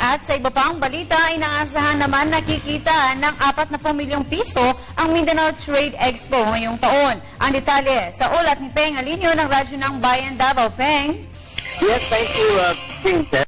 At sa iba pang balita, inaasahan naman nakikita ng 40 milyong piso ang Mindanao Trade Expo ngayong taon. Ang detalye sa ulat ni Peng Alinio ng Radyo ng Bayan Davao. Peng? Yes, thank you, Princess.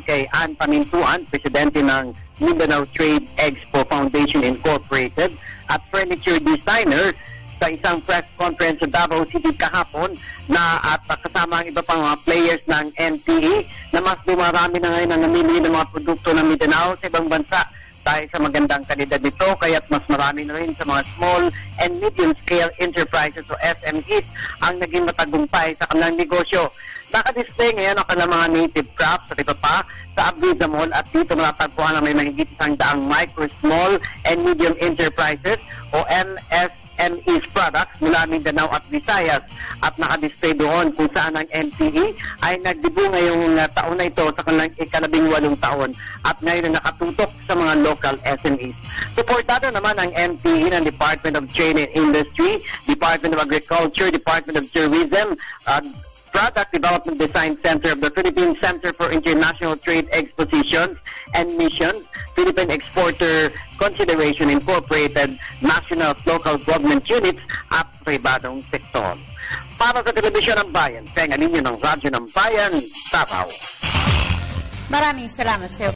Kay Ann Pamintuan, Presidente ng Mindanao Trade Expo Foundation Incorporated at furniture designer sa isang press conference sa Davao City kahapon na at kasama ang iba pang mga players ng NTE na mas dumarami na ngayon ang namimili ng mga produkto ng Mindanao sa ibang bansa dahil sa magandang kalidad nito, kaya't mas marami na rin sa mga small and medium-scale enterprises o SMEs ang naging matagumpay sa kanilang negosyo. Naka-display ngayon ang kanilang mga native crafts at iba pa sa Abuja Mall at dito matatagpuan na may mahigit 100 micro, small and medium enterprises o MSMEs products mula Mindanao at Visayas at naka-display doon kung saan ang NTE ay nagdibo ngayong taon na ito sa kanilang ika-18 taon at ngayon na nakatutok sa mga local SMEs. Suportado naman ang NTE ng Department of Trade and Industry, Department of Agriculture, Department of Tourism, Product Development Design Center of the Philippine Center for International Trade Expositions and Missions, Philippine Exporter Consideration Incorporated, National at Local Government Units at pribadong sektor. Para sa Telebisyon ng Bayan, Peng Alinio ng Radyo ng Bayan, Davao. Maraming salamat sa iyo.